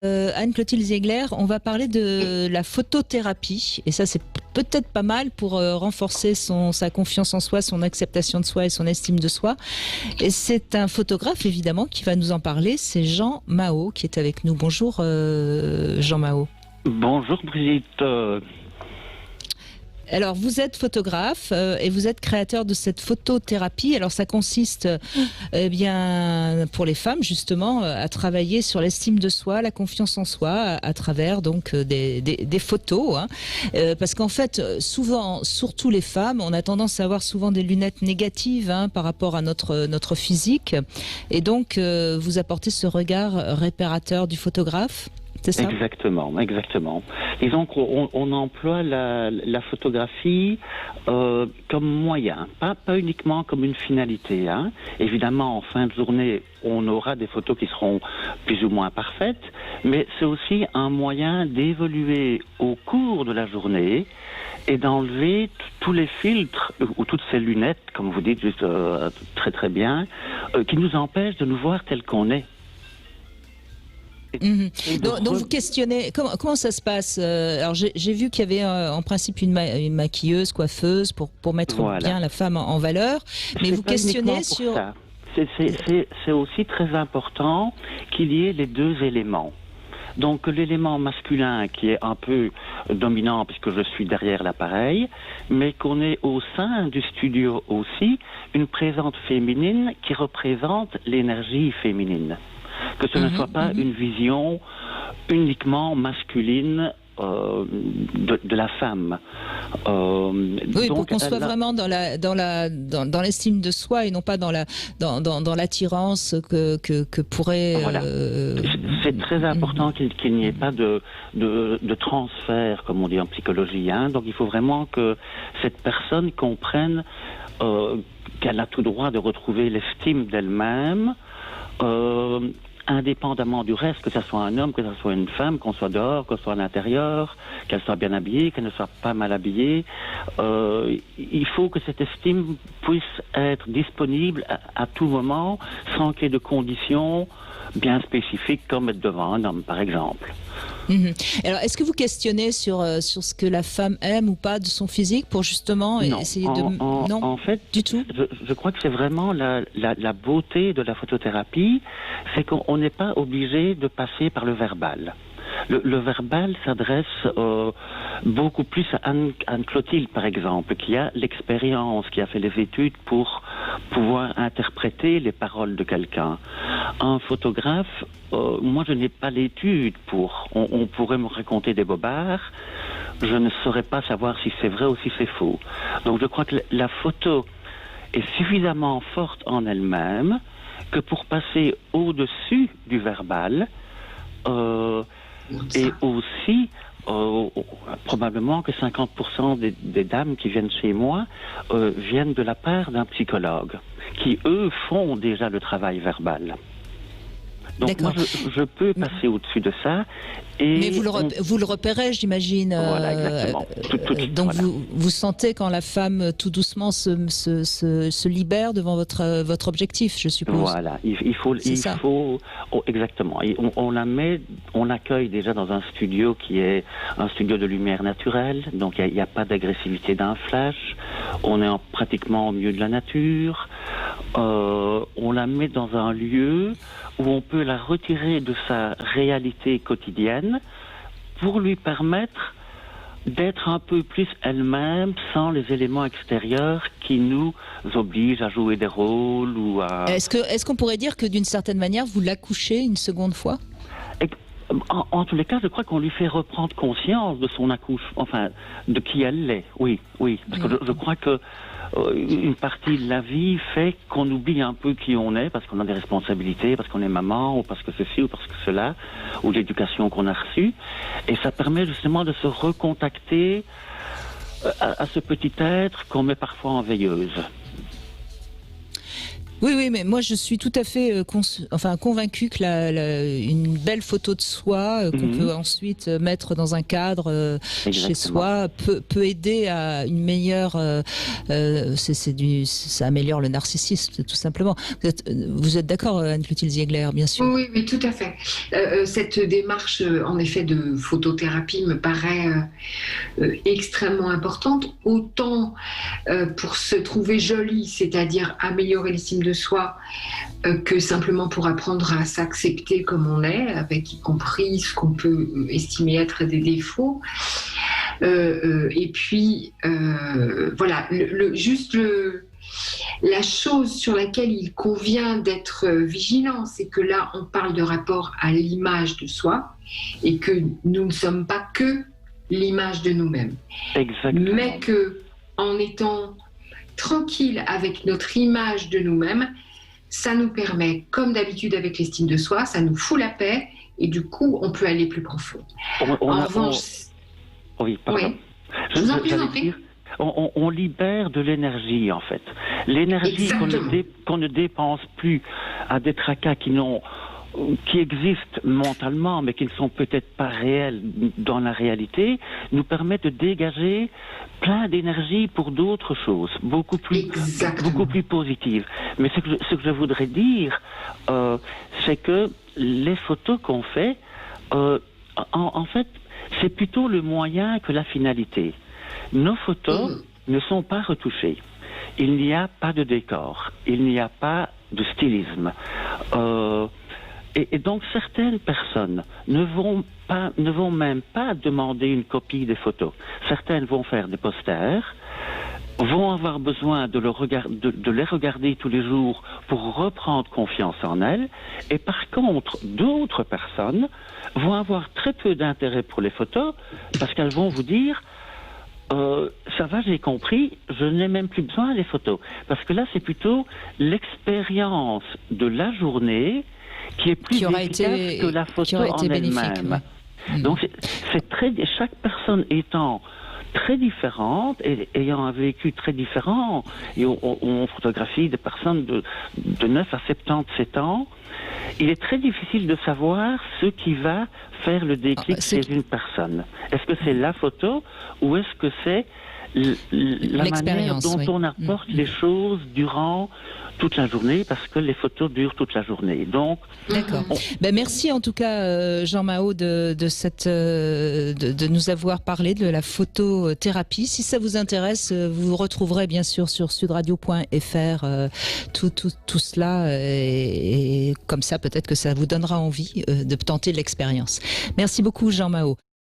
Anne-Clotilde Ziegler, on va parler de la photothérapie. Et ça, c'est peut-être pas mal pour renforcer sa confiance en soi, son acceptation de soi et son estime de soi. Et c'est un photographe, évidemment, qui va nous en parler. C'est Jean Maot qui est avec nous. Bonjour, Jean Maot. Bonjour Brigitte. Alors, vous êtes photographe et vous êtes créateur de cette photothérapie. Alors, ça consiste, eh bien, pour les femmes, justement, à travailler sur l'estime de soi, la confiance en soi, à travers donc des photos. Hein. Parce qu'en fait, souvent, surtout les femmes, on a tendance à avoir souvent des lunettes négatives par rapport à notre physique. Et donc, vous apportez ce regard réparateur du photographe. C'est ça ? Exactement. Disons qu'on emploie la photographie comme moyen, pas uniquement comme une finalité. Hein. Évidemment, en fin de journée, on aura des photos qui seront plus ou moins parfaites, mais c'est aussi un moyen d'évoluer au cours de la journée et d'enlever tous les filtres ou toutes ces lunettes, comme vous dites juste très très bien, qui nous empêchent de nous voir tels qu'on est. Donc vous questionnez comment ça se passe. Alors j'ai vu qu'il y avait en principe une maquilleuse, coiffeuse pour mettre bien la femme en valeur. Mais vous questionnez sur. C'est aussi très important qu'il y ait les deux éléments. Donc l'élément masculin qui est un peu dominant puisque je suis derrière l'appareil, mais qu'on ait au sein du studio aussi une présence féminine qui représente l'énergie féminine. Que ce ne soit pas une vision uniquement masculine de la femme. Oui, donc, pour qu'on soit vraiment dans l'estime de soi et non pas dans l'attirance que pourrait... Voilà. C'est très important qu'il n'y ait pas de transfert, comme on dit en psychologie. Hein. Donc il faut vraiment que cette personne comprenne qu'elle a tout droit de retrouver l'estime d'elle-même, indépendamment du reste, que ce soit un homme, que ce soit une femme, qu'on soit dehors, qu'on soit à l'intérieur, qu'elle soit bien habillée, qu'elle ne soit pas mal habillée. Il faut que cette estime puisse être disponible à tout moment, sans qu'il y ait de conditions bien spécifiques, comme être devant un homme, par exemple. Alors, est-ce que vous questionnez sur ce que la femme aime ou pas de son physique pour justement essayer de... Non, en fait, du tout. Je crois que c'est vraiment la beauté de la photothérapie, c'est qu'on n'est pas obligé de passer par le verbal. Le verbal s'adresse beaucoup plus à Anne-Clotilde, par exemple, qui a l'expérience, qui a fait les études pour pouvoir interpréter les paroles de quelqu'un. Un photographe, moi je n'ai pas l'étude pour. On pourrait me raconter des bobards, je ne saurais pas savoir si c'est vrai ou si c'est faux. Donc je crois que la photo est suffisamment forte en elle-même que pour passer au-dessus du verbal, et aussi, probablement que 50% des dames qui viennent chez moi viennent de la part d'un psychologue, qui eux font déjà le travail verbal. Donc moi, je peux passer au-dessus de ça. Mais vous le repérez, j'imagine. Voilà, exactement. Donc voilà. Vous sentez quand la femme tout doucement se libère devant votre objectif, je suppose. Voilà, il faut exactement. On l'accueille déjà dans un studio qui est un studio de lumière naturelle, donc il n'y a pas d'agressivité d'un flash. On est pratiquement au milieu de la nature. On la met dans un lieu où on peut la retirer de sa réalité quotidienne pour lui permettre d'être un peu plus elle-même sans les éléments extérieurs qui nous obligent à jouer des rôles ou à... Est-ce qu'on pourrait dire que d'une certaine manière, vous l'accouchez une seconde fois ? En tous les cas, je crois qu'on lui fait reprendre conscience de son accouchement, enfin, de qui elle est, oui. Parce que je crois que une partie de la vie fait qu'on oublie un peu qui on est, parce qu'on a des responsabilités, parce qu'on est maman, ou parce que ceci, ou parce que cela, ou l'éducation qu'on a reçue. Et ça permet justement de se recontacter à ce petit être qu'on met parfois en veilleuse. Oui, oui, mais moi je suis tout à fait convaincue que une belle photo de soi qu'on peut ensuite mettre dans un cadre chez soi peut aider à une meilleure. Ça améliore le narcissisme, tout simplement. Vous êtes d'accord, Anne-Clotilde Ziegler, bien sûr. Oui, oui, tout à fait. Cette démarche, en effet, de photothérapie me paraît extrêmement importante, autant pour se trouver jolie, c'est-à-dire améliorer l'estime de soi, que simplement pour apprendre à s'accepter comme on est, avec y compris ce qu'on peut estimer être des défauts. Et puis, voilà, la chose sur laquelle il convient d'être vigilant, c'est que là, on parle de rapport à l'image de soi et que nous ne sommes pas que l'image de nous-mêmes. Exactement. Mais que, en étant tranquille avec notre image de nous-mêmes, ça nous permet, comme d'habitude avec l'estime de soi, ça nous fout la paix et du coup, on peut aller plus profond. En revanche... Oui, pardon. Oui. Je vous en prie. On libère de l'énergie, en fait. L'énergie qu'on ne dépense plus à des tracas qui existent mentalement, mais qui ne sont peut-être pas réels dans la réalité, nous permet de dégager plein d'énergie pour d'autres choses, beaucoup plus positives. Mais ce que je voudrais dire, c'est que les photos qu'on fait, en fait, c'est plutôt le moyen que la finalité. Nos photos ne sont pas retouchées. Il n'y a pas de décor. Il n'y a pas de stylisme. Et donc certaines personnes ne vont même pas demander une copie des photos. Certaines vont faire des posters, vont avoir besoin de les regarder tous les jours pour reprendre confiance en elles. Et par contre, d'autres personnes vont avoir très peu d'intérêt pour les photos parce qu'elles vont vous dire ça va, j'ai compris, je n'ai même plus besoin des photos. Parce que là, c'est plutôt l'expérience de la journée qui est plus efficace que la photo en elle-même. Ouais. Donc, chaque personne étant très différente et ayant un vécu très différent, et on photographie des personnes de 9 à 77 ans, il est très difficile de savoir ce qui va faire le déclic chez une personne. Est-ce que c'est la photo ou est-ce que c'est la manière dont on apporte les choses durant toute la journée, parce que les photos durent toute la journée. Donc, d'accord. Merci en tout cas, Jean Mahot, de nous avoir parlé de la photothérapie. Si ça vous intéresse, vous retrouverez bien sûr sur sudradio.fr tout cela, et comme ça, peut-être que ça vous donnera envie de tenter l'expérience. Merci beaucoup, Jean Mahot.